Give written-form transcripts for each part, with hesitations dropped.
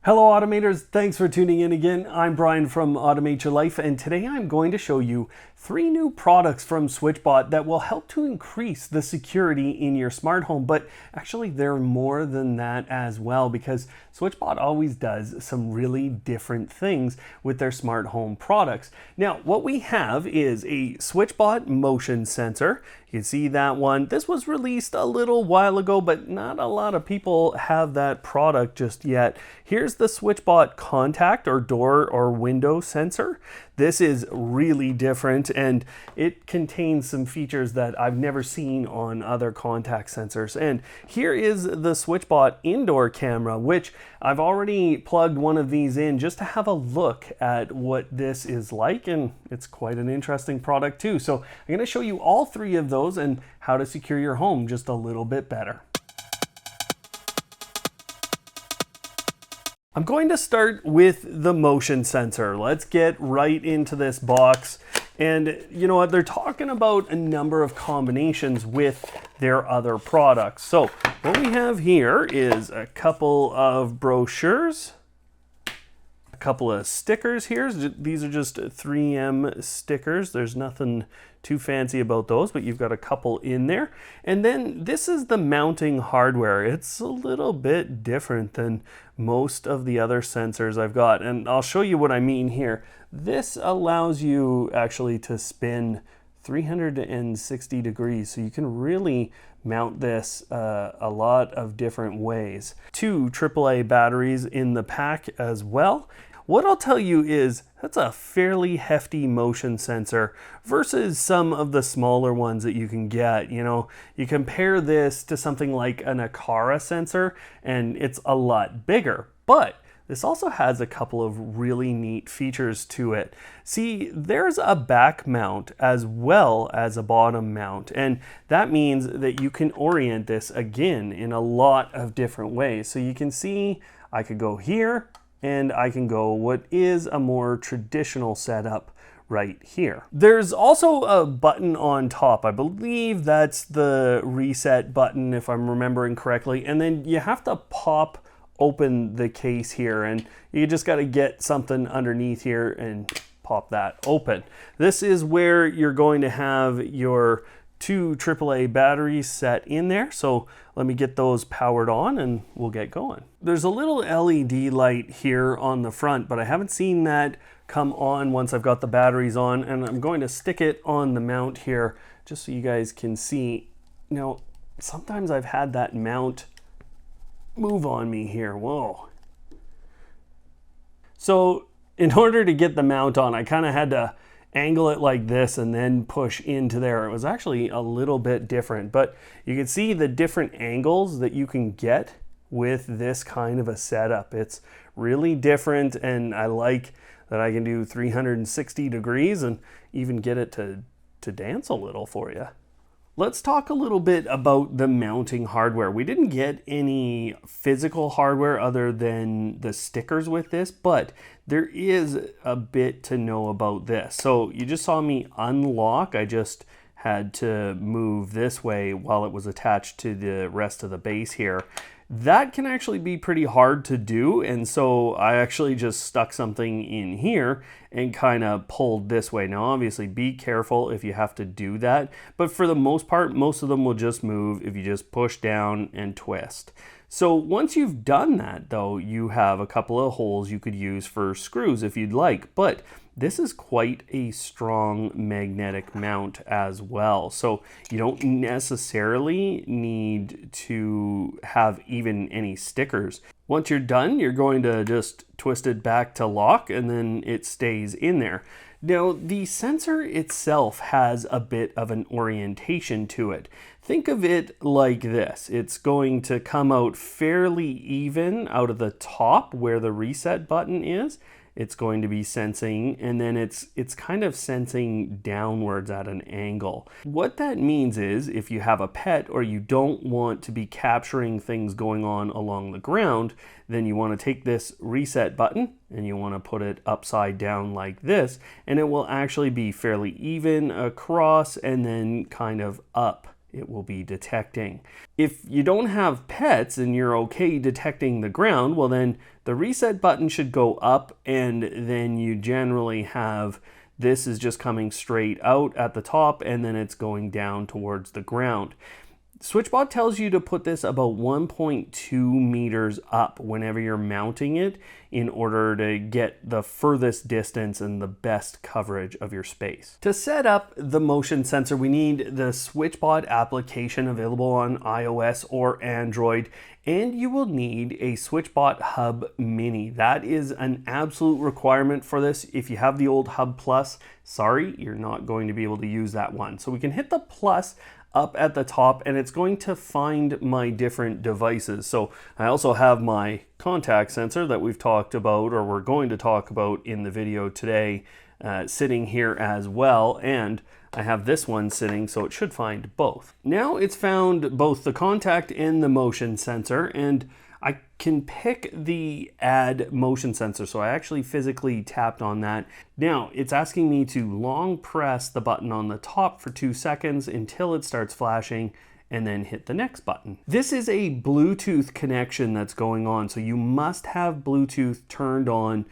Hello Automators, thanks for tuning in again. I'm Brian from Automate Your Life, and today I'm going to show you 3 new products from SwitchBot that will help to increase the security in your smart home. But actually they're more than that as well, because SwitchBot always does some really different things with their smart home products. Now what we have is a SwitchBot Motion Sensor. You can see that one. This was released a little while ago, but not a lot of people have that product just yet. Here's the SwitchBot Contact or Door or Window Sensor. This is really different, and it contains some features that I've never seen on other contact sensors. And here is the SwitchBot Indoor Camera, which I've already plugged one of these in just to have a look at what this is like, and it's quite an interesting product too. So I'm going to show you all 3 of those and how to secure your home just a little bit better. I'm going to start with the motion sensor. Let's get right into this box. And you know what? They're talking about a number of combinations with their other products. So what we have here is a couple of brochures, a couple of stickers here. These are just 3M stickers. There's nothing too fancy about those, but you've got a couple in there. And then this is the mounting hardware. It's a little bit different than most of the other sensors I've got, and I'll show you what I mean here. This allows you actually to spin 360 degrees, so you can really mount this a lot of different ways. 2 AAA batteries in the pack as well. What I'll tell you is that's a fairly hefty motion sensor versus some of the smaller ones that you can get. You know, you compare this to something like an Aqara sensor and it's a lot bigger, but this also has a couple of really neat features to it. See, there's a back mount as well as a bottom mount, and that means that you can orient this again in a lot of different ways. So you can see I could go here, and I can go what is a more traditional setup right here. There's also a button on top. I believe that's the reset button if I'm remembering correctly. And then you have to pop open the case here, and you just got to get something underneath here and pop that open. This is where you're going to have your 2 AAA batteries set in there. So let me get those powered on and we'll get going. There's a little LED light here on the front, but I haven't seen that come on once I've got the batteries on, and I'm going to stick it on the mount here just so you guys can see. Now, sometimes I've had that mount move on me here. Whoa. So in order to get the mount on, I kind of had to angle it like this and then push into there. It was actually a little bit different, but you can see the different angles that you can get with this kind of a setup. It's really different, and I like that I can do 360 degrees and even get it to dance a little for you. Let's talk a little bit about the mounting hardware. We didn't get any physical hardware other than the stickers with this, but there is a bit to know about this. So you just saw me unlock. I just had to move this way while it was attached to the rest of the base here. That can actually be pretty hard to do, and so I actually just stuck something in here and kind of pulled this way. Now obviously be careful if you have to do that, but for the most part, most of them will just move if you just push down and twist. So once you've done that though, you have a couple of holes you could use for screws if you'd like, but this is quite a strong magnetic mount as well. So you don't necessarily need to have even any stickers. Once you're done, you're going to just twist it back to lock, and then it stays in there. Now, the sensor itself has a bit of an orientation to it. Think of it like this. It's going to come out fairly even out of the top where the reset button is. It's going to be sensing, and then it's kind of sensing downwards at an angle. What that means is if you have a pet or you don't want to be capturing things going on along the ground, then you want to take this reset button and you want to put it upside down like this, and it will actually be fairly even across and then kind of up it will be detecting. If you don't have pets and you're okay detecting the ground, well then the reset button should go up, and then you generally have this is just coming straight out at the top and then it's going down towards the ground. SwitchBot tells you to put this about 1.2 meters up whenever you're mounting it in order to get the furthest distance and the best coverage of your space. To set up the motion sensor, we need the SwitchBot application available on iOS or Android, and you will need a SwitchBot Hub Mini. That is an absolute requirement for this. If you have the old Hub Plus, sorry, you're not going to be able to use that one. So we can hit the plus up at the top and it's going to find my different devices. So I also have my contact sensor that we've talked about, or we're going to talk about in the video today, sitting here as well, and I have this one sitting, so it should find both. Now it's found both the contact and the motion sensor, and I can pick the add motion sensor. So I actually physically tapped on that. Now it's asking me to long press the button on the top for 2 seconds until it starts flashing, and then hit the next button. This is a Bluetooth connection that's going on. So you must have Bluetooth turned on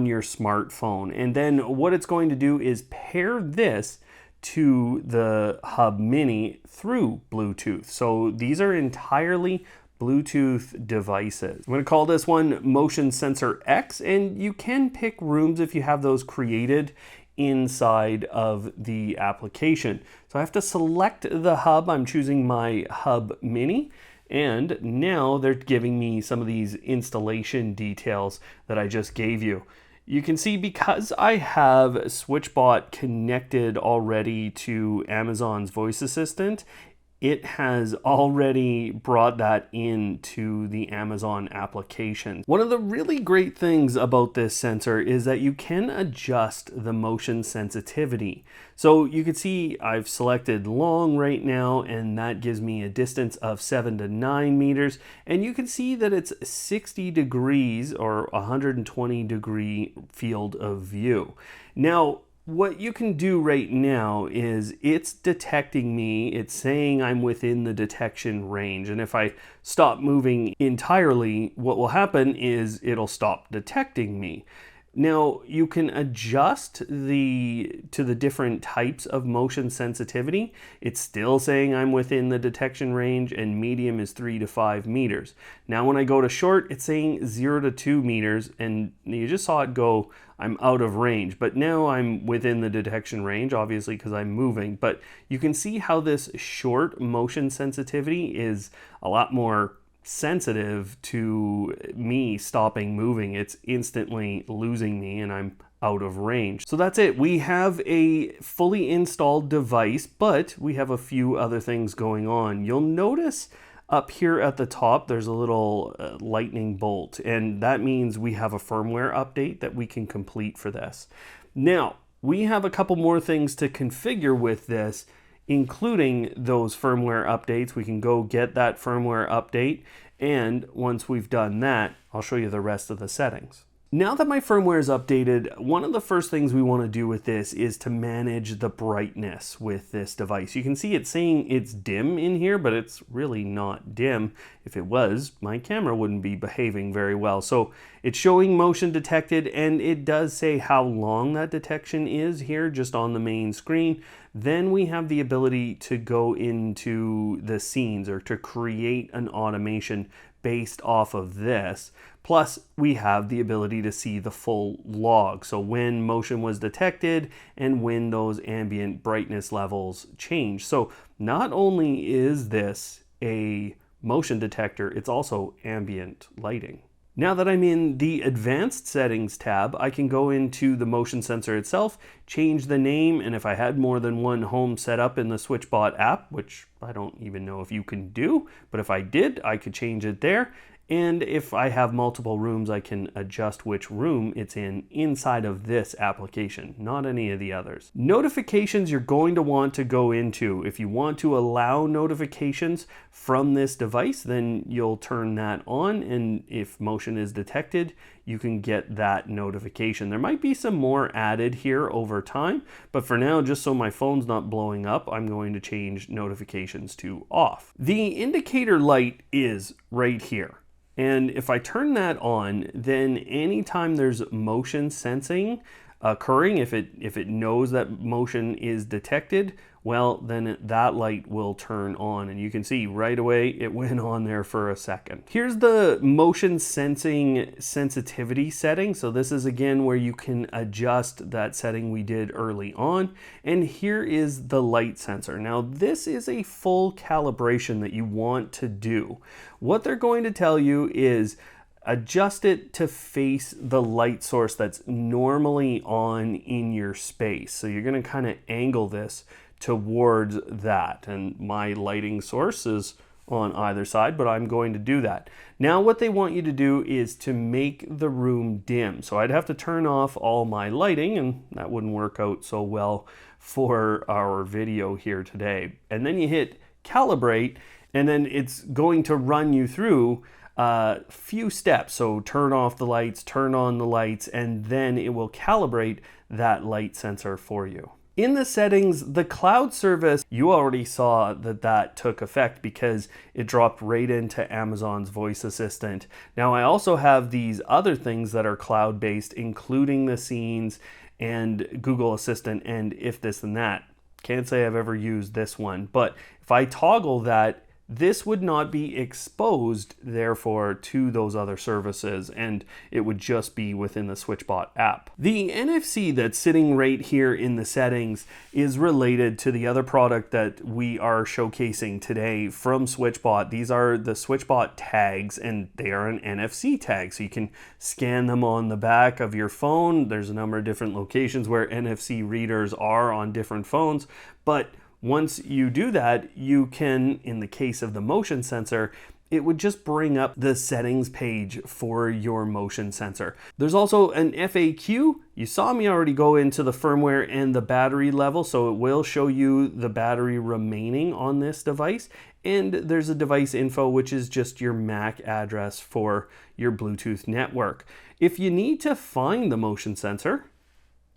your smartphone. And then what it's going to do is pair this to the Hub Mini through Bluetooth. So these are entirely Bluetooth devices. I'm going to call this one Motion Sensor X, and you can pick rooms if you have those created inside of the application. So I have to select the hub. I'm choosing my Hub Mini, and now they're giving me some of these installation details that I just gave you. You can see because I have SwitchBot connected already to Amazon's voice assistant, it has already brought that into the Amazon application. One of the really great things about this sensor is that you can adjust the motion sensitivity. So you can see I've selected long right now, and that gives me a distance of 7 to 9 meters. And you can see that it's 60 degrees or 120 degree field of view. Now, what you can do right now is it's detecting me, it's saying I'm within the detection range, and if I stop moving entirely, what will happen is it'll stop detecting me. Now you can adjust to the different types of motion sensitivity. It's still saying I'm within the detection range, and medium is 3 to 5 meters. Now when I go to short, it's saying 0 to 2 meters, and you just saw it go, I'm out of range, but now I'm within the detection range, obviously because I'm moving. But you can see how this short motion sensitivity is a lot more sensitive to me stopping moving. It's instantly losing me and I'm out of range. So that's it. We have a fully installed device, but we have a few other things going on. You'll notice up here at the top, there's a little lightning bolt, and that means we have a firmware update that we can complete for this. Now, we have a couple more things to configure with this, including those firmware updates. We can go get that firmware update, and once we've done that, I'll show you the rest of the settings. Now that my firmware is updated, one of the first things we want to do with this is to manage the brightness with this device. You can see it's saying it's dim in here, but it's really not dim. If it was, my camera wouldn't be behaving very well. So it's showing motion detected, and it does say how long that detection is here just on the main screen. Then we have the ability to go into the scenes or to create an automation based off of this. Plus, we have the ability to see the full log. So when motion was detected and when those ambient brightness levels change. So not only is this a motion detector, it's also ambient lighting. Now that I'm in the advanced settings tab, I can go into the motion sensor itself, change the name, and if I had more than one home set up in the SwitchBot app, which I don't even know if you can do, but if I did, I could change it there. And if I have multiple rooms, I can adjust which room it's in inside of this application, not any of the others. Notifications you're going to want to go into. If you want to allow notifications from this device, then you'll turn that on. And if motion is detected, you can get that notification. There might be some more added here over time, but for now, just so my phone's not blowing up, I'm going to change notifications to off. The indicator light is right here. And if I turn that on, then anytime there's motion sensing occurring, if it knows that motion is detected, well, then that light will turn on, and you can see right away it went on there for a second. Here's the motion sensing sensitivity setting. So this is again where you can adjust that setting we did early on. And here is the light sensor. Now this is a full calibration that you want to do. What they're going to tell you is adjust it to face the light source that's normally on in your space. So you're going to kind of angle this towards that, and my lighting source is on either side, but I'm going to do that. Now what they want you to do is to make the room dim. So I'd have to turn off all my lighting, and that wouldn't work out so well for our video here today. And then you hit calibrate, and then it's going to run you through a few steps. So turn off the lights, turn on the lights, and then it will calibrate that light sensor for you. In the settings, the cloud service, you already saw that took effect because it dropped right into Amazon's voice assistant. Now I also have these other things that are cloud-based, including the scenes and Google Assistant and if this and that. Can't say I've ever used this one, but if I toggle that, this would not be exposed, therefore, to those other services, and it would just be within the SwitchBot app. The NFC that's sitting right here in the settings is related to the other product that we are showcasing today from SwitchBot. These are the SwitchBot tags, and they are an NFC tag, so you can scan them on the back of your phone. There's a number of different locations where NFC readers are on different phones, but once you do that, you can, in the case of the motion sensor, it would just bring up the settings page for your motion sensor. There's also an FAQ. You saw me already go into the firmware and the battery level, so it will show you the battery remaining on this device. And there's a device info, which is just your MAC address for your Bluetooth network. If you need to find the motion sensor,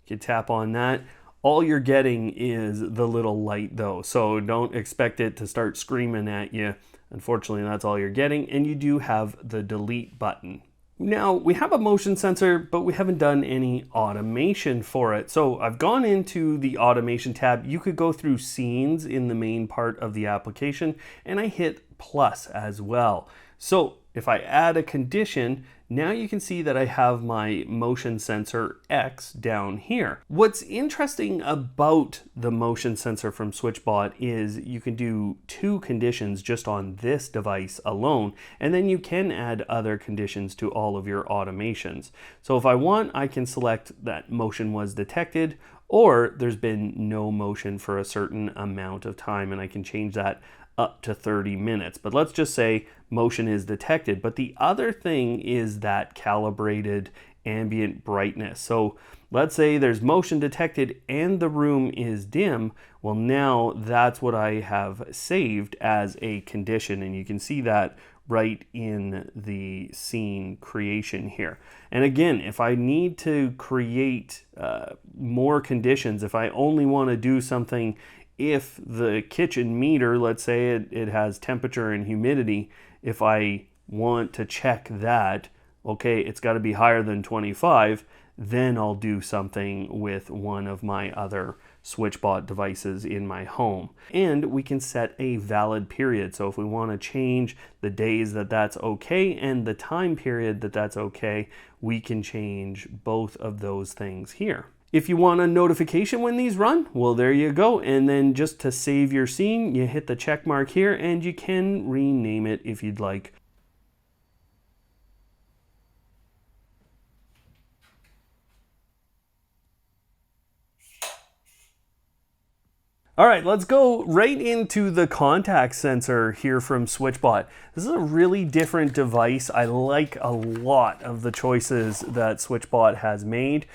you can tap on that. All you're getting is the little light though, so don't expect it to start screaming at you. Unfortunately, that's all you're getting, and you do have the delete button. Now, we have a motion sensor, but we haven't done any automation for it. So I've gone into the automation tab. You could go through scenes in the main part of the application, and I hit plus as well. So if I add a condition, now you can see that I have my motion sensor X down here. What's interesting about the motion sensor from SwitchBot is you can do 2 conditions just on this device alone, and then you can add other conditions to all of your automations. So if I want, I can select that motion was detected, or there's been no motion for a certain amount of time, and I can change that up to 30 minutes. But let's just say motion is detected. But the other thing is that calibrated ambient brightness. So let's say there's motion detected and the room is dim. Well, now that's what I have saved as a condition, and you can see that right in the scene creation here. And again, if I need to create more conditions, if I only want to do something if the kitchen meter, let's say it has temperature and humidity, if I want to check that, okay, it's got to be higher than 25, then I'll do something with one of my other SwitchBot devices in my home. And we can set a valid period. So if we want to change the days that that's okay and the time period that that's okay, we can change both of those things here. If you want a notification when these run, well, there you go. And then just to save your scene, you hit the check mark here, and you can rename it if you'd like. All right, let's go right into the contact sensor here from SwitchBot. This is a really different device. I like a lot of the choices that SwitchBot has made.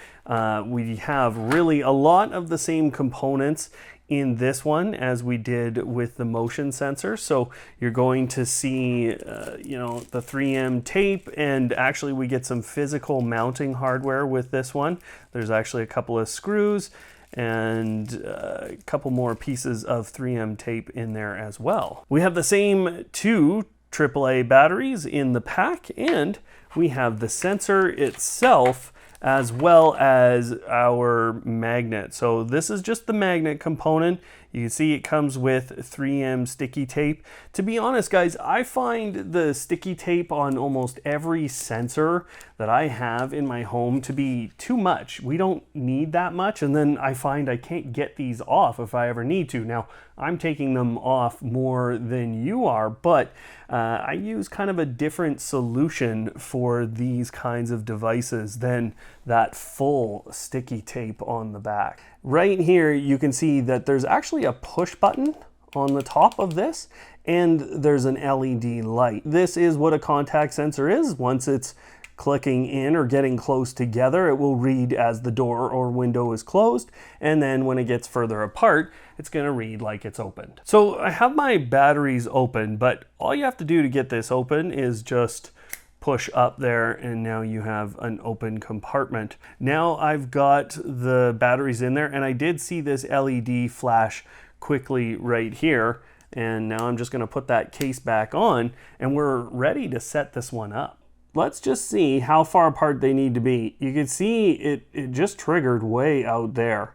We have really a lot of the same components in this one as we did with the motion sensor. So you're going to see, the 3M tape, and actually we get some physical mounting hardware with this one. There's actually a couple of screws and a couple more pieces of 3M tape in there as well. We have the same two AAA batteries in the pack, and we have the sensor itself as well as our magnet. So this is just the magnet component. You can see it comes with 3M sticky tape. To be honest, guys, I find the sticky tape on almost every sensor that I have in my home to be too much. We don't need that much, and then I find I can't get these off if I ever need to. Now, I'm taking them off more than you are, but I use kind of a different solution for these kinds of devices than that full sticky tape on the back. Right here, you can see that there's actually a push button on the top of this, and there's an LED light. This is what a contact sensor is. Once it's clicking in or getting close together, it will read as the door or window is closed, and then when it gets further apart, it's going to read like it's opened. So I have my batteries open, but all you have to do to get this open is just push up there, and now you have an open compartment. Now I've got the batteries in there, and I did see this LED flash quickly right here, and now I'm just going to put that case back on, and we're ready to set this one up. Let's just see how far apart they need to be. You can see it just triggered way out there.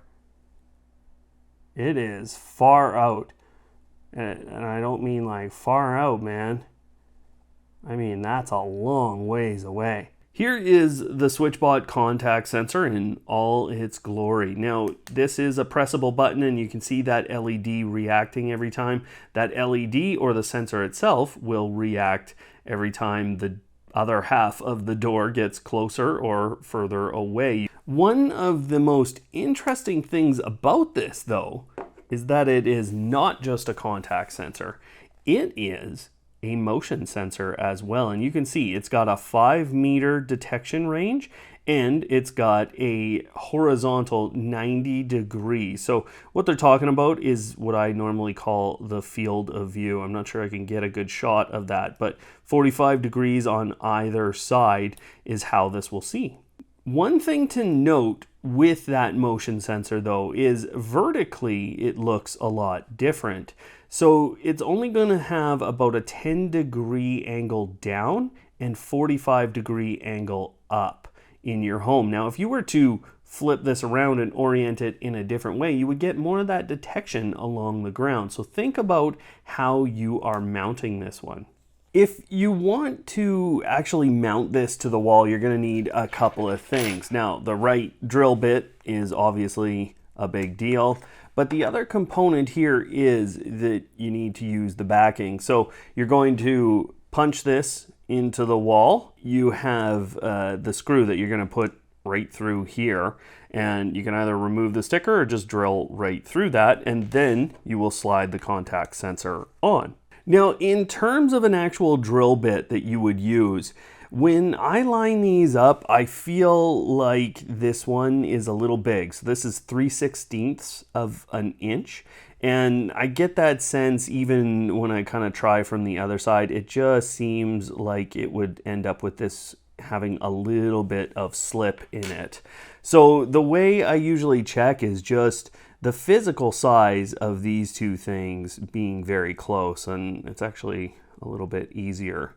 It is far out, and I don't mean like far out, man. I mean, that's a long ways away. Here is the SwitchBot contact sensor in all its glory. Now, this is a pressable button, and you can see that LED reacting every time. That LED, or the sensor itself, will react every time the other half of the door gets closer or further away. One of the most interesting things about this, though, is that it is not just a contact sensor. It is a motion sensor as well, and you can see it's got a 5-meter detection range, and it's got a horizontal 90 degrees. So what they're talking about is what I normally call the field of view. I'm not sure I can get a good shot of that, but 45 degrees on either side is how this will see. One thing to note with that motion sensor, though, is vertically it looks a lot different. So it's only going to have about a 10-degree angle down and 45-degree angle up in your home. Now, if you were to flip this around and orient it in a different way, you would get more of that detection along the ground. So think about how you are mounting this one. If you want to actually mount this to the wall, you're going to need a couple of things. Now, the right drill bit is obviously a big deal, but the other component here is that you need to use the backing. So you're going to punch this into the wall. You have the screw that you're going to put right through here, and you can either remove the sticker or just drill right through that, and then you will slide the contact sensor on. Now, in terms of an actual drill bit that you would use, when I line these up, I feel like this one is a little big. So this is 3/16 of an inch. And I get that sense even when I kind of try from the other side. It just seems like it would end up with this having a little bit of slip in it. So the way I usually check is just the physical size of these two things being very close, and it's actually a little bit easier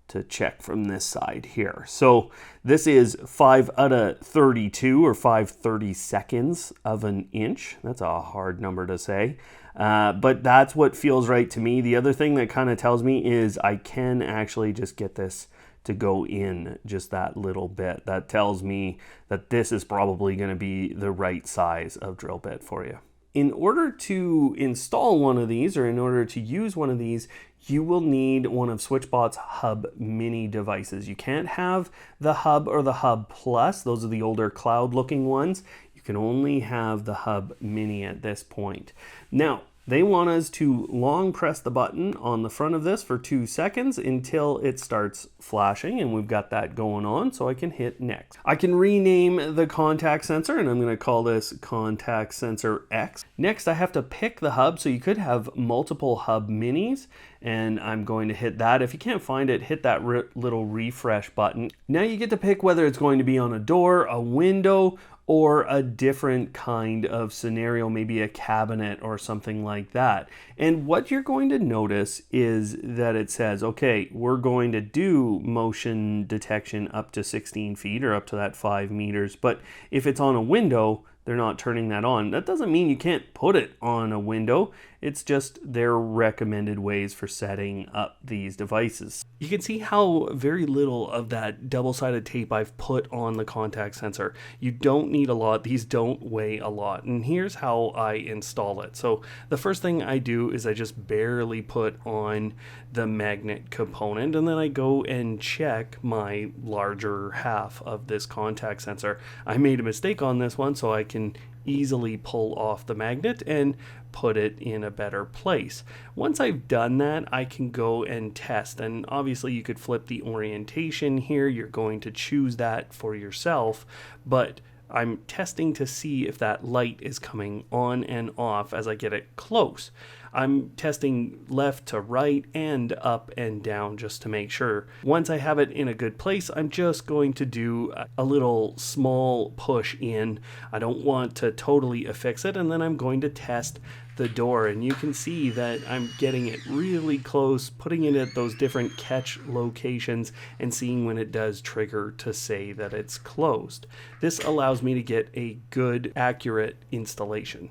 to check from this side here. So this is 5 out of 32 or 5/32 of an inch. That's a hard number to say, but that's what feels right to me. The other thing that kind of tells me is I can actually just get this to go in just that little bit. That tells me that this is probably going to be the right size of drill bit for you. In order to install one of these, or in order to use one of these, you will need one of SwitchBot's Hub Mini devices. You can't have the Hub or the Hub Plus. Those are the older cloud looking ones. You can only have the Hub Mini at this point. Now, they want us to long press the button on the front of this for 2 seconds until it starts flashing, and we've got that going on, so I can hit next. I can rename the contact sensor, and I'm going to call this Contact Sensor X. Next, I have to pick the hub, so you could have multiple Hub Minis, and I'm going to hit that. If you can't find it, hit that little refresh button. Now you get to pick whether it's going to be on a door, a window, or a different kind of scenario, maybe a cabinet or something like that. And what you're going to notice is that it says, okay, we're going to do motion detection up to 16 feet or up to that 5 meters. But if it's on a window, they're not turning that on. That doesn't mean you can't put it on a window. It's just their recommended ways for setting up these devices. You can see how very little of that double-sided tape I've put on the contact sensor. You don't need a lot. These don't weigh a lot. And here's how I install it. So the first thing I do is I just barely put on the magnet component, and then I go and check my larger half of this contact sensor. I made a mistake on this one, so I can easily pull off the magnet and put it in a better place. Once I've done that, I can go and test, and obviously you could flip the orientation here. You're going to choose that for yourself, but I'm testing to see if that light is coming on and off as I get it close. I'm testing left to right and up and down just to make sure. Once I have it in a good place, I'm just going to do a little small push in. I don't want to totally affix it, and then I'm going to test the door, and you can see that I'm getting it really close, putting it at those different catch locations and seeing when it does trigger to say that it's closed. This allows me to get a good, accurate installation.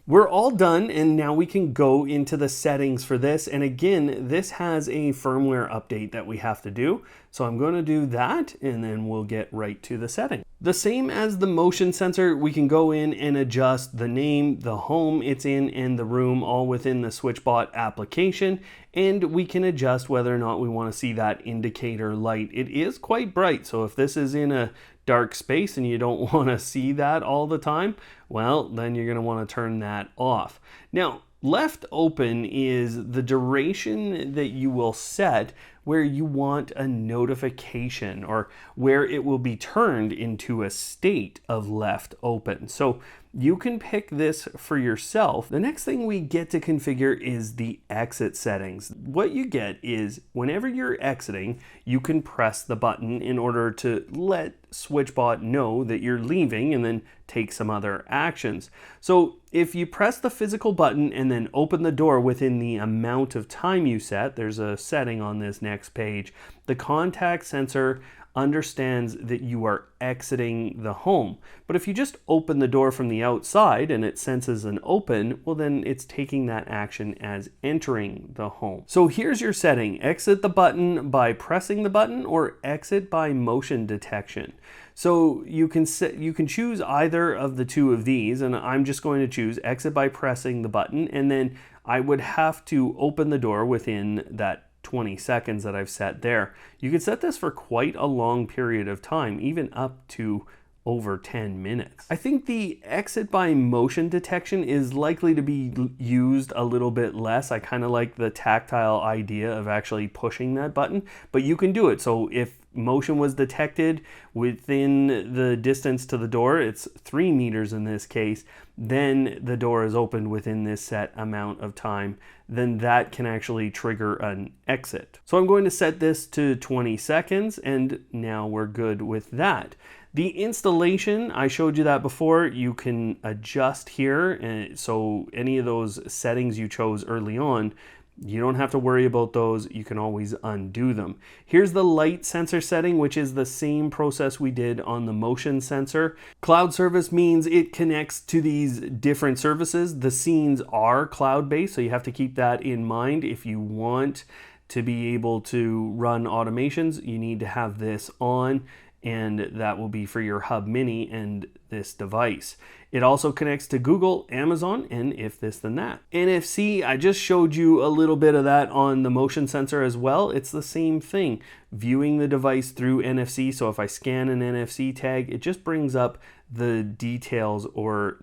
We're all done, and now we can go into the settings for this. And again, this has a firmware update that we have to do. So I'm going to do that, and then we'll get right to the setting. The same as the motion sensor, we can go in and adjust the name, the home it's in, and the room, all within the SwitchBot application. And we can adjust whether or not we want to see that indicator light. It is quite bright, so if this is in a dark space and you don't want to see that all the time, well, then you're going to want to turn that off. Now, left open is the duration that you will set where you want a notification, or where it will be turned into a state of left open. So you can pick this for yourself. The next thing we get to configure is the exit settings. What you get is whenever you're exiting, you can press the button in order to let SwitchBot know that you're leaving and then take some other actions. So if you press the physical button and then open the door within the amount of time you set, there's a setting on this next page, the contact sensor understands that you are exiting the home. But if you just open the door from the outside and it senses an open, well, then it's taking that action as entering the home. So here's your setting: exit the button by pressing the button, or exit by motion detection. So you can choose either of the two of these, and I'm just going to choose exit by pressing the button, and then I would have to open the door within that 20 seconds that I've set there. You could set this for quite a long period of time, even up to over 10 minutes. I think the exit by motion detection is likely to be used a little bit less. I kind of like the tactile idea of actually pushing that button, but you can do it. So if motion was detected within the distance to the door, it's 3 meters in this case, then the door is opened within this set amount of time, then that can actually trigger an exit. So I'm going to set this to 20 seconds, and now we're good with that. The installation, I showed you that before. You can adjust here, and so any of those settings you chose early on, you don't have to worry about those. You can always undo them. Here's the light sensor setting, which is the same process we did on the motion sensor. Cloud service means it connects to these different services. The scenes are cloud-based, so you have to keep that in mind. If you want to be able to run automations, you need to have this on. and that will be for your Hub Mini and this device. It also connects to Google, Amazon, and if this then that. NFC, I just showed you a little bit of that on the motion sensor as well. It's the same thing, viewing the device through NFC. So if I scan an NFC tag, it just brings up the details or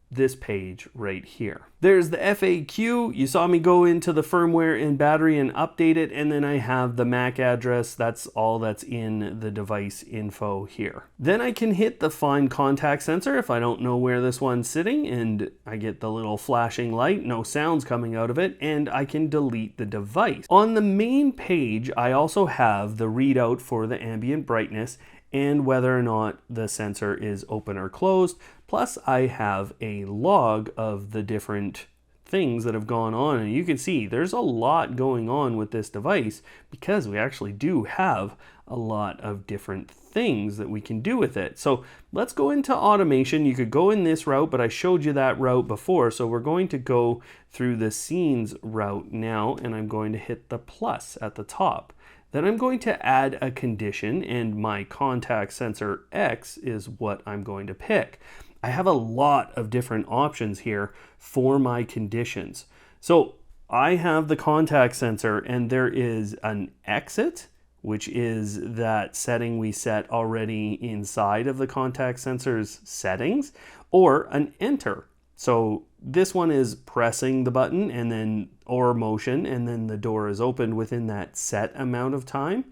this page right here. There's the FAQ. You saw me go into the firmware and battery and update it, and then I have the MAC address. That's all that's in the device info here. Then I can hit the Find Contact Sensor if I don't know where this one's sitting, and I get the little flashing light, no sounds coming out of it, and I can delete the device. On the main page, I also have the readout for the ambient brightness and whether or not the sensor is open or closed. Plus I have a log of the different things that have gone on, and you can see there's a lot going on with this device because we actually do have a lot of different things that we can do with it. So let's go into automation. You could go in this route, but I showed you that route before, so we're going to go through the scenes route now, and I'm going to hit the plus at the top. Then I'm going to add a condition, and my contact sensor X is what I'm going to pick. I have a lot of different options here for my conditions. So I have the contact sensor, and there is an exit, which is that setting we set already inside of the contact sensor's settings, or an enter. So this one is pressing the button and then or motion, and then the door is opened within that set amount of time.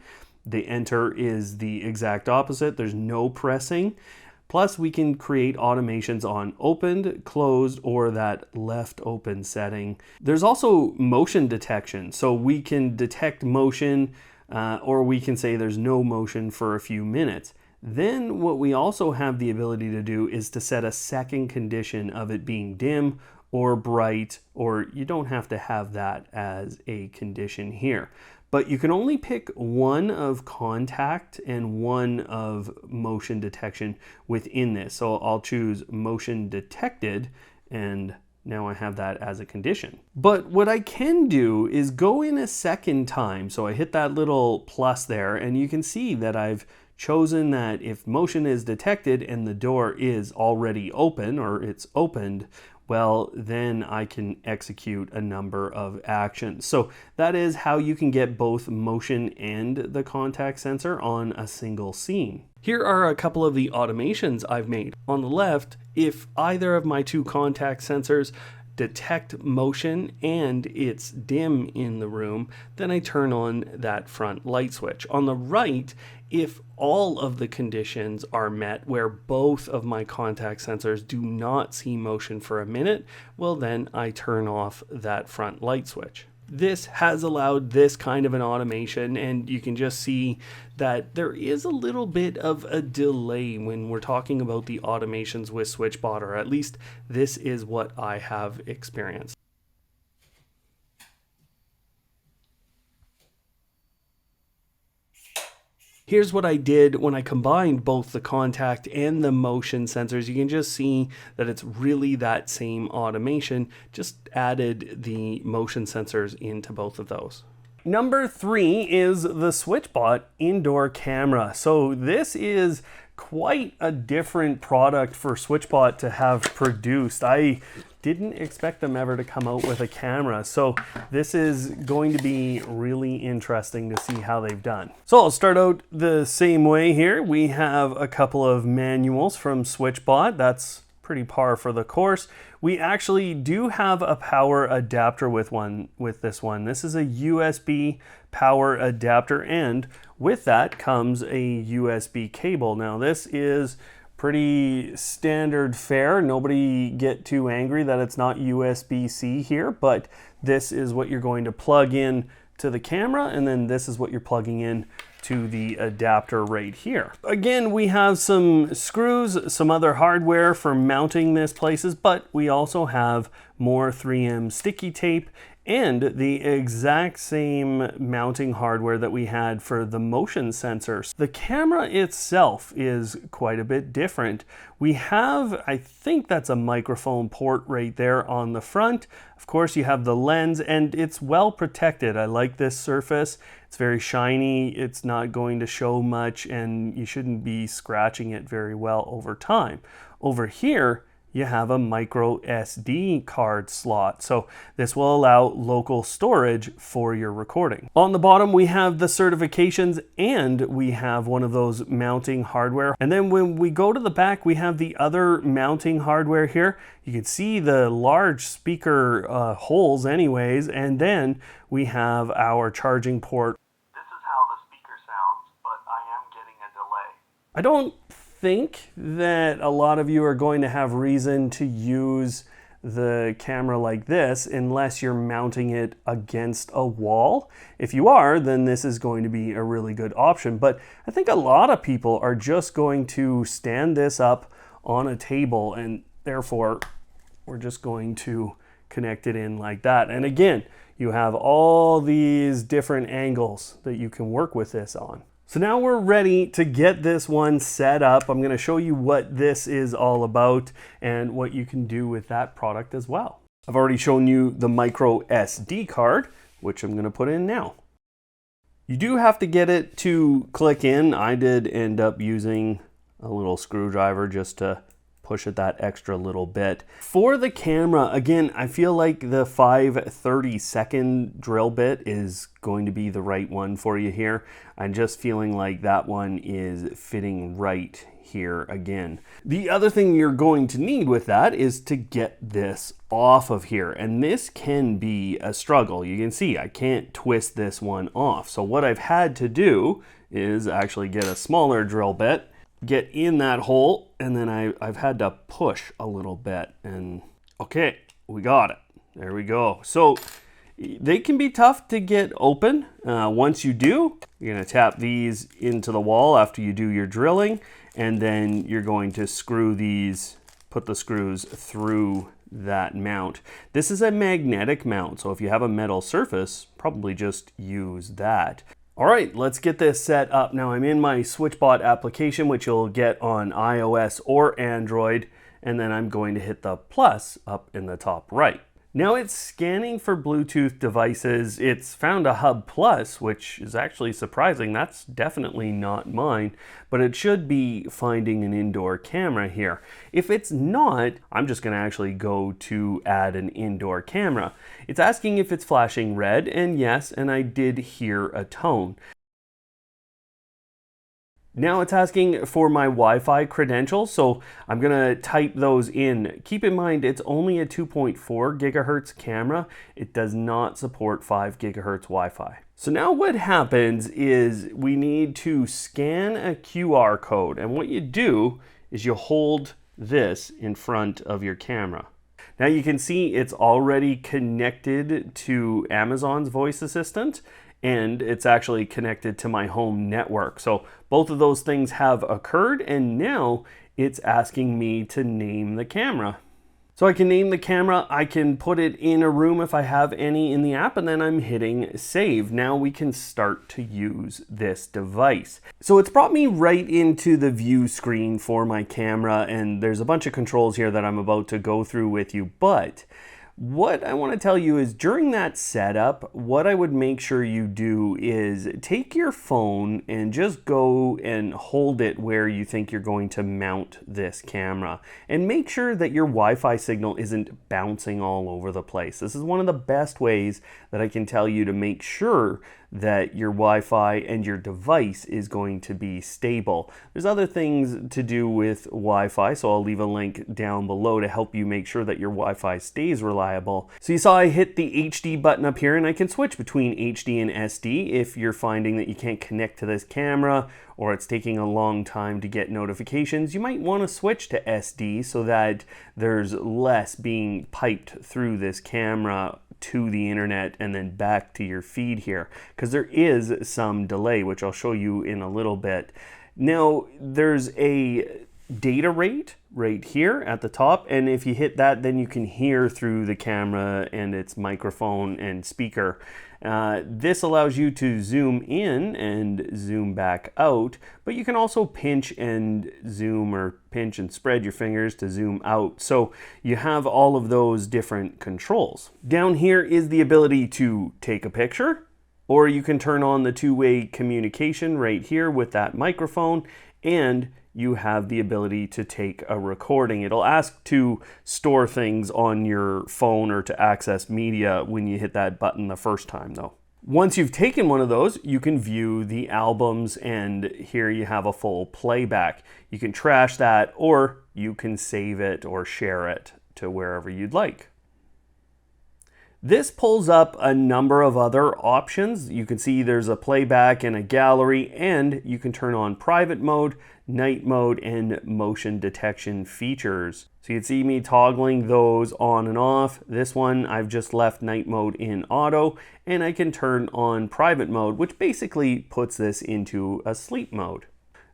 The enter is the exact opposite. There's no pressing. Plus we can create automations on opened, closed, or that left open setting. There's also motion detection. So we can detect motion, or we can say there's no motion for a few minutes. Then what we also have the ability to do is to set a second condition of it being dim or bright, or you don't have to have that as a condition here. But you can only pick one of contact and one of motion detection within this. So I'll choose motion detected, and now I have that as a condition. But what I can do is go in a second time. So I hit that little plus there, and you can see that I've chosen that if motion is detected and the door is already open or it's opened, well, then I can execute a number of actions. So that is how you can get both motion and the contact sensor on a single scene. Here are a couple of the automations I've made. On the left, if either of my two contact sensors detect motion and it's dim in the room, then I turn on that front light switch. On the right, if all of the conditions are met where both of my contact sensors do not see motion for a minute, well then I turn off that front light switch. This has allowed this kind of an automation, and you can just see that there is a little bit of a delay when we're talking about the automations with SwitchBot, or at least this is what I have experienced. Here's what I did when I combined both the contact and the motion sensors. You can just see that it's really that same automation, just added the motion sensors into both of those. Number 3 is the SwitchBot Indoor Camera. So this is quite a different product for SwitchBot to have produced. I didn't expect them ever to come out with a camera, so this is going to be really interesting to see how they've done. So I'll start out the same way here. We have a couple of manuals from SwitchBot. That's pretty par for the course. We actually do have a power adapter with this one. This is a USB power adapter, and with that comes a USB cable. Now this is pretty standard fare. Nobody get too angry that it's not USB-C here, but this is what you're going to plug in to the camera, and then this is what you're plugging in to the adapter right here. Again, we have some screws, some other hardware for mounting this places, but we also have more 3M sticky tape and the exact same mounting hardware that we had for the motion sensor. The camera itself is quite a bit different. We have, I think that's a microphone port right there on the front. Of course, you have the lens, and it's well protected. I like this surface. It's It's very shiny, it's not going to show much, and you shouldn't be scratching it very well over time. Over here, you have a micro SD card slot. So this will allow local storage for your recording. On the bottom, we have the certifications and we have one of those mounting hardware. And then when we go to the back, we have the other mounting hardware here. You can see the large speaker holes anyways. And then we have our charging port. This is how the speaker sounds, but I am getting a delay. I don't think that a lot of you are going to have reason to use the camera like this unless you're mounting it against a wall. If you are, then this is going to be a really good option. But I think a lot of people are just going to stand this up on a table, and therefore we're just going to connect it in like that. And again, you have all these different angles that you can work with this on. So now we're ready to get this one set up. I'm going to show you what this is all about and what you can do with that product as well. I've already shown you the micro SD card, which I'm going to put in now. You do have to get it to click in. I did end up using a little screwdriver just to push it that extra little bit. For the camera, again, I feel like the 5/32 drill bit is going to be the right one for you here. I'm just feeling like that one is fitting right here again. The other thing you're going to need with that is to get this off of here, and this can be a struggle. You can see I can't twist this one off. So what I've had to do is actually get a smaller drill bit, get in that hole, and then I've had to push a little bit, and okay, we got it. There we go. So they can be tough to get open. Once you do, you're going to tap these into the wall after you do your drilling, and then you're going to screw these, put the screws through that mount. This is a magnetic mount, so if you have a metal surface, probably just use that. All right, let's get this set up. Now I'm in my SwitchBot application, which you'll get on iOS or Android, and then I'm going to hit the plus up in the top right. Now it's scanning for Bluetooth devices. It's found a Hub Plus, which is actually surprising. That's definitely not mine, but it should be finding an indoor camera here. If it's not, I'm just gonna actually go to add an indoor camera. It's asking if it's flashing red, and yes, and I did hear a tone. Now it's asking for my Wi-Fi credentials, so I'm gonna type those in. Keep in mind, it's only a 2.4 gigahertz camera. It does not support 5 gigahertz Wi-Fi. So now what happens is we need to scan a QR code, and what you do is you hold this in front of your camera. Now you can see it's already connected to Amazon's voice assistant, and it's actually connected to my home network. So both of those things have occurred, and now it's asking me to name the camera. So I can name the camera, I can put it in a room if I have any in the app, and then I'm hitting save. Now we can start to use this device. So it's brought me right into the view screen for my camera, and there's a bunch of controls here that I'm about to go through with you, but what I want to tell you is during that setup, what I would make sure you do is take your phone and just go and hold it where you think you're going to mount this camera, and make sure that your Wi-Fi signal isn't bouncing all over the place. This is one of the best ways that I can tell you to make sure that your Wi-Fi and your device is going to be stable. There's other things to do with Wi-Fi, so I'll leave a link down below to help you make sure that your Wi-Fi stays reliable. So you saw I hit the HD button up here, and I can switch between HD and SD if you're finding that you can't connect to this camera or it's taking a long time to get notifications. You might want to switch to SD so that there's less being piped through this camera to the internet and then back to your feed here, because there is some delay, which I'll show you in a little bit. Now there's a data rate right here at the top, and if you hit that, then you can hear through the camera and its microphone and speaker. This allows you to zoom in and zoom back out, but you can also pinch and zoom, or pinch and spread your fingers to zoom out. So you have all of those different controls. Down here is the ability to take a picture, Or you can turn on the two-way communication right here with that microphone, and you have the ability to take a recording. It'll ask to store things on your phone or to access media when you hit that button the first time though. Once you've taken one of those, you can view the albums, and here you have a full playback. You can trash that, or you can save it or share it to wherever you'd like. This pulls up a number of other options. You can see there's a playback and a gallery, and you can turn on private mode, night mode, and motion detection features. So you can see me toggling those on and off. This one, I've just left night mode in auto, and I can turn on private mode, which basically puts this into a sleep mode.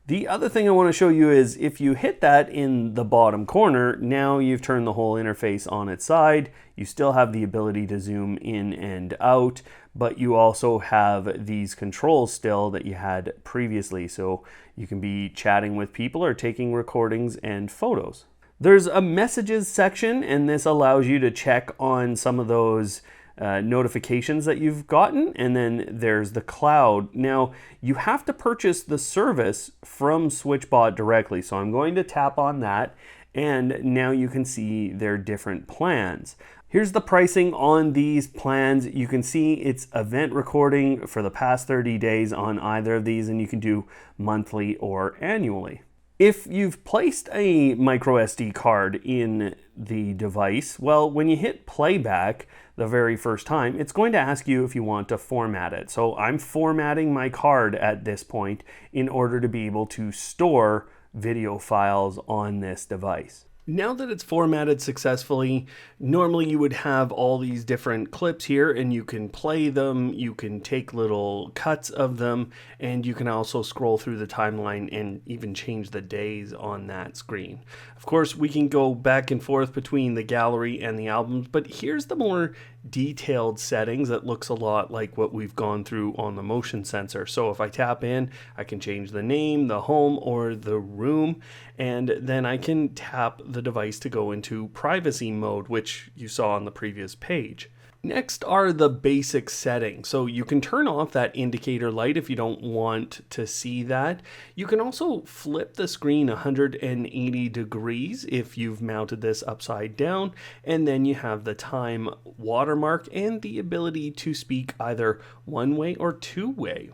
The other thing I want to show you is if you hit that in the bottom corner, now you've turned the whole interface on its side. You still have the ability to zoom in and out, but you also have these controls still that you had previously. So you can be chatting with people or taking recordings and photos. There's a messages section, and this allows you to check on some of those notifications that you've gotten, and then there's the cloud. Now you have to purchase the service from SwitchBot directly, so I'm going to tap on that, and now you can see their different plans. Here's the pricing on these plans. You can see it's event recording for the past 30 days on either of these, and you can do monthly or annually. If you've placed a micro SD card in the device, well, when you hit playback the very first time, it's going to ask you if you want to format it. So I'm formatting my card at this point in order to be able to store video files on this device. Now that it's formatted successfully, normally you would have all these different clips here, and you can play them, you can take little cuts of them, and you can also scroll through the timeline and even change the days on that screen. Of course, we can go back and forth between the gallery and the albums, but here's the more detailed settings that looks a lot like what we've gone through on the motion sensor. So if I tap in, I can change the name, the home, or the room, and then I can tap the device to go into privacy mode, which you saw on the previous page. Next are the basic settings. So you can turn off that indicator light if you don't want to see that. You can also flip the screen 180 degrees if you've mounted this upside down. And then you have the time watermark and the ability to speak either one-way or two-way.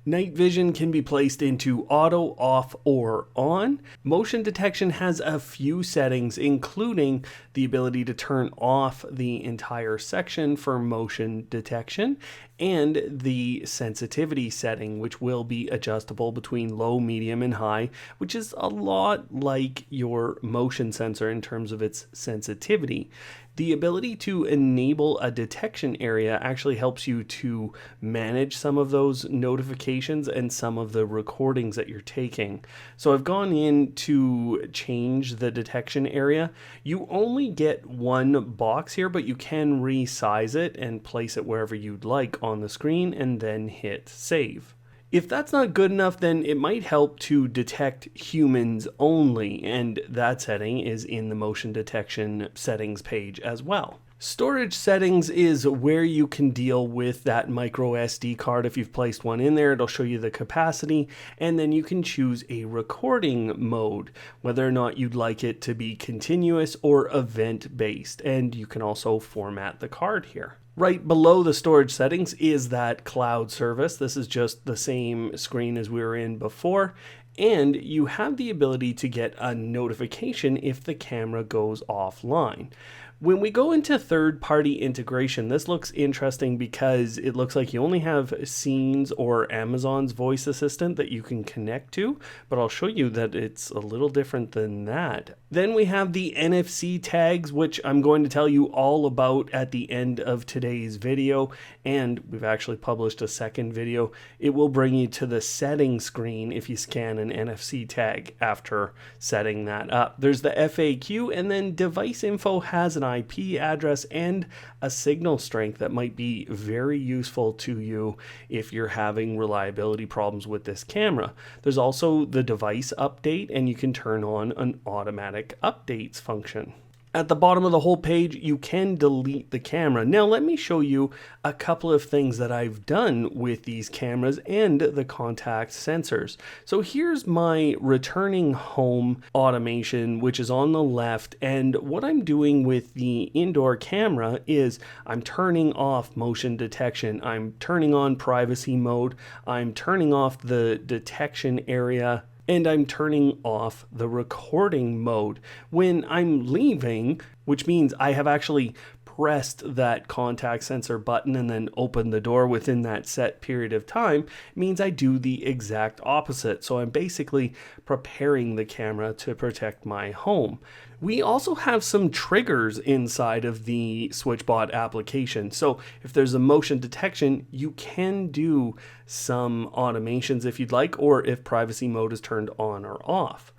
Night vision can be placed into auto, off, or on. Motion detection has a few settings, including the ability to turn off the entire section for motion detection, and the sensitivity setting, which will be adjustable between low, medium, and high, which is a lot like your motion sensor in terms of its sensitivity. The ability to enable a detection area actually helps you to manage some of those notifications and some of the recordings that you're taking. So I've gone in to change the detection area. You only get one box here, but you can resize it and place it wherever you'd like on the screen and then hit save. If that's not good enough, then it might help to detect humans only, and that setting is in the motion detection settings page as well. Storage settings is where you can deal with that micro SD card. If you've placed one in there, it'll show you the capacity, and then you can choose a recording mode, whether or not you'd like it to be continuous or event-based, and you can also format the card here. Right below the storage settings is that cloud service. This is just the same screen as we were in before, and you have the ability to get a notification if the camera goes offline. When we go into third-party integration, this looks interesting because it looks like you only have Scenes or Amazon's voice assistant that you can connect to, but I'll show you that it's a little different than that. Then we have the NFC tags, which I'm going to tell you all about at the end of today's video, and we've actually published a second video. It will bring you to the settings screen if you scan an NFC tag after setting that up. There's the FAQ, and then device info has an IP address and a signal strength that might be very useful to you if you're having reliability problems with this camera. There's also the device update, and you can turn on an automatic updates function. At the bottom of the whole page, you can delete the camera. Now let me show you a couple of things that I've done with these cameras and the contact sensors. So here's my returning home automation, which is on the left. And what I'm doing with the indoor camera is I'm turning off motion detection. I'm turning on privacy mode. I'm turning off the detection area. And I'm turning off the recording mode. When I'm leaving, which means I have actually pressed that contact sensor button and then opened the door within that set period of time, means I do the exact opposite. So I'm basically preparing the camera to protect my home. We also have some triggers inside of the SwitchBot application. So if there's a motion detection, you can do some automations if you'd like, or if privacy mode is turned on or off.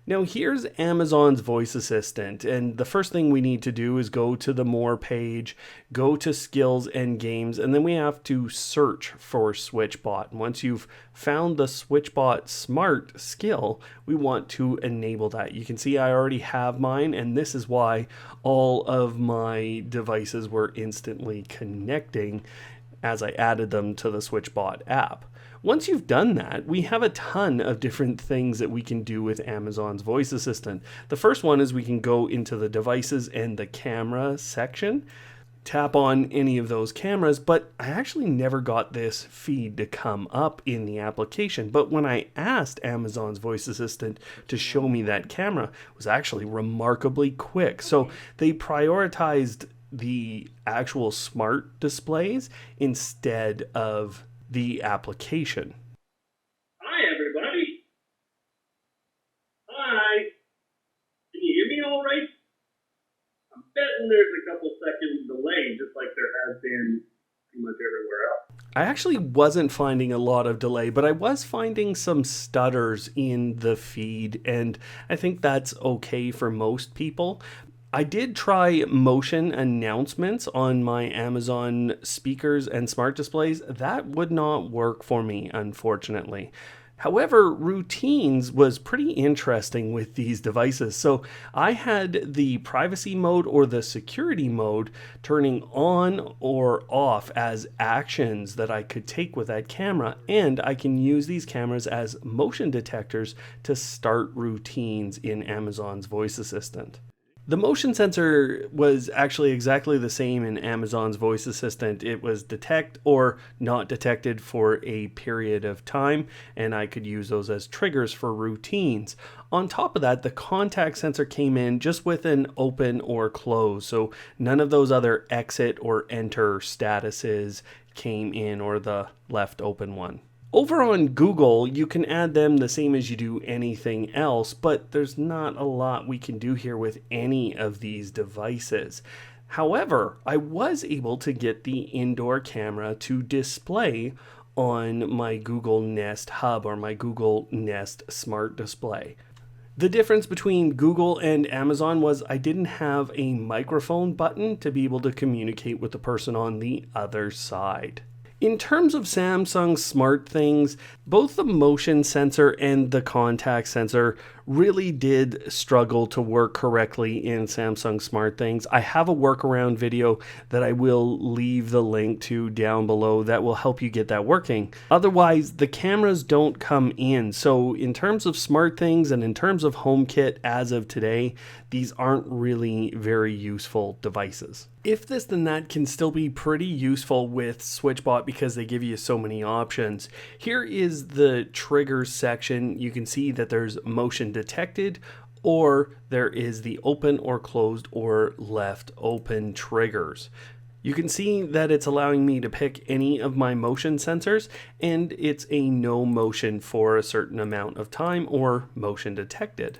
Now here's Amazon's voice assistant, and the first thing we need to do is go to the More page, go to Skills and Games, and then we have to search for SwitchBot. Once you've found the SwitchBot Smart skill, we want to enable that. You can see I already have mine, and this is why all of my devices were instantly connecting as I added them to the SwitchBot app. Once you've done that, we have a ton of different things that we can do with Amazon's voice assistant. The first one is we can go into the devices and the camera section, tap on any of those cameras, but I actually never got this feed to come up in the application. But when I asked Amazon's voice assistant to show me that camera, it was actually remarkably quick. So they prioritized the actual smart displays instead of the application. Hi, everybody. Hi. Can you hear me all right? I'm betting there's a couple seconds delay, just like there has been pretty much everywhere else. I actually wasn't finding a lot of delay, but I was finding some stutters in the feed, and I think that's okay for most people. I did try motion announcements on my Amazon speakers and smart displays. That would not work for me, unfortunately. However, routines was pretty interesting with these devices. So I had the privacy mode or the security mode turning on or off as actions that I could take with that camera. And I can use these cameras as motion detectors to start routines in Amazon's voice assistant. The motion sensor was actually exactly the same in Amazon's voice assistant. It was detect or not detected for a period of time, and I could use those as triggers for routines. On top of that, the contact sensor came in just with an open or close, so none of those other exit or enter statuses came in, or the left open one. Over on Google, you can add them the same as you do anything else, but there's not a lot we can do here with any of these devices. However, I was able to get the indoor camera to display on my Google Nest Hub or my Google Nest Smart Display. The difference between Google and Amazon was I didn't have a microphone button to be able to communicate with the person on the other side. In terms of Samsung smart things, both the motion sensor and the contact sensor really did struggle to work correctly in Samsung smart things. I have a workaround video that I will leave the link to down below that will help you get that working. Otherwise, the cameras don't come in. So in terms of smart things and in terms of HomeKit as of today, these aren't really very useful devices. If this then that can still be pretty useful with SwitchBot because they give you so many options. Here is the triggers section. You can see that there's motion detected, or there is the open or closed or left open triggers. You can see that it's allowing me to pick any of my motion sensors, and it's a no motion for a certain amount of time or motion detected.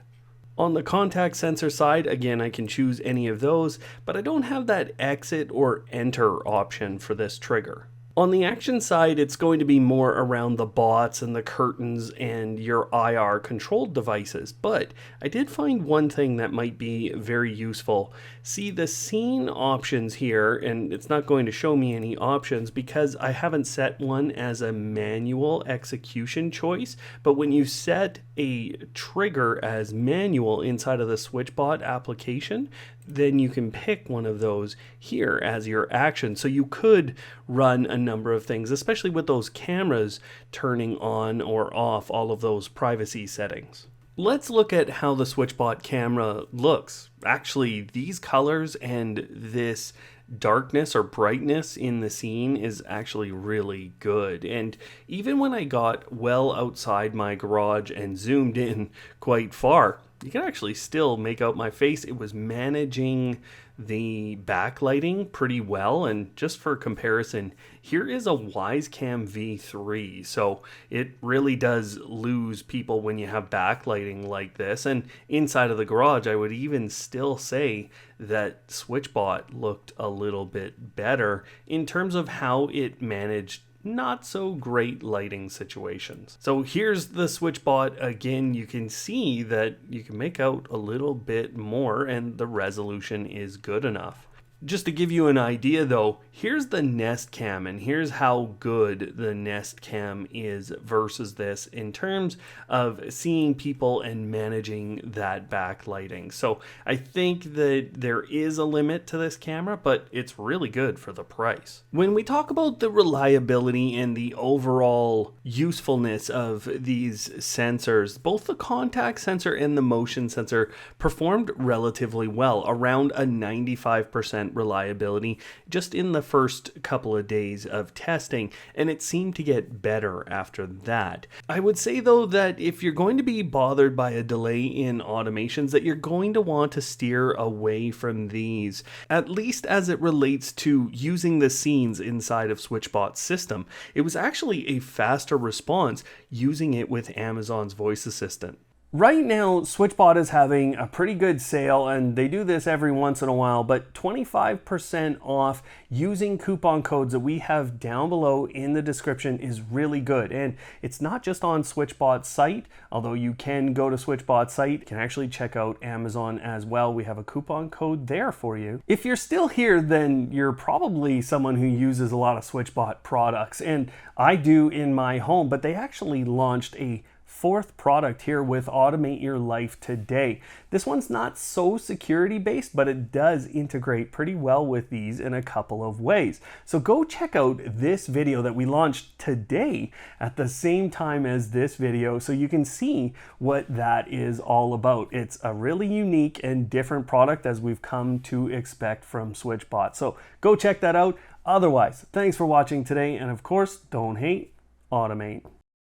On the contact sensor side, again, I can choose any of those, but I don't have that exit or enter option for this trigger. On the action side, it's going to be more around the bots and the curtains and your IR controlled devices, but I did find one thing that might be very useful. See the scene options here, and it's not going to show me any options because I haven't set one as a manual execution choice, but when you set a trigger as manual inside of the SwitchBot application, then you can pick one of those here as your action. So you could run a number of things, especially with those cameras turning on or off all of those privacy settings. Let's look at how the SwitchBot camera looks. Actually, these colors and this darkness or brightness in the scene is actually really good. And even when I got well outside my garage and zoomed in quite far, you can actually still make out my face. It was managing the backlighting pretty well. And just for comparison, here is a Wisecam V3. So it really does lose people when you have backlighting like this. And inside of the garage, I would even still say that SwitchBot looked a little bit better in terms of how it managed not so great lighting situations. So here's the SwitchBot again. You can see that you can make out a little bit more and the resolution is good enough. Just to give you an idea though, here's the Nest Cam and here's how good the Nest Cam is versus this in terms of seeing people and managing that backlighting. So I think that there is a limit to this camera, but it's really good for the price. When we talk about the reliability and the overall usefulness of these sensors, both the contact sensor and the motion sensor performed relatively well, around a 95% reliability just in the first couple of days of testing, and it seemed to get better after that. I would say though that if you're going to be bothered by a delay in automations, that you're going to want to steer away from these, at least as it relates to using the scenes inside of SwitchBot's system. It was actually a faster response using it with Amazon's voice assistant. Right now, SwitchBot is having a pretty good sale, and they do this every once in a while, but 25% off using coupon codes that we have down below in the description is really good. And it's not just on SwitchBot's site, although you can go to SwitchBot's site. You can actually check out Amazon as well. We have a coupon code there for you. If you're still here, then you're probably someone who uses a lot of SwitchBot products, and I do in my home, but they actually launched a fourth product here with Automate Your Life Today. This one's not so security based, but it does integrate pretty well with these in a couple of ways. So go check out this video that we launched today at the same time as this video so you can see what that is all about. It's a really unique and different product as we've come to expect from SwitchBot. So go check that out. Otherwise, thanks for watching today, and of course, don't hate, automate.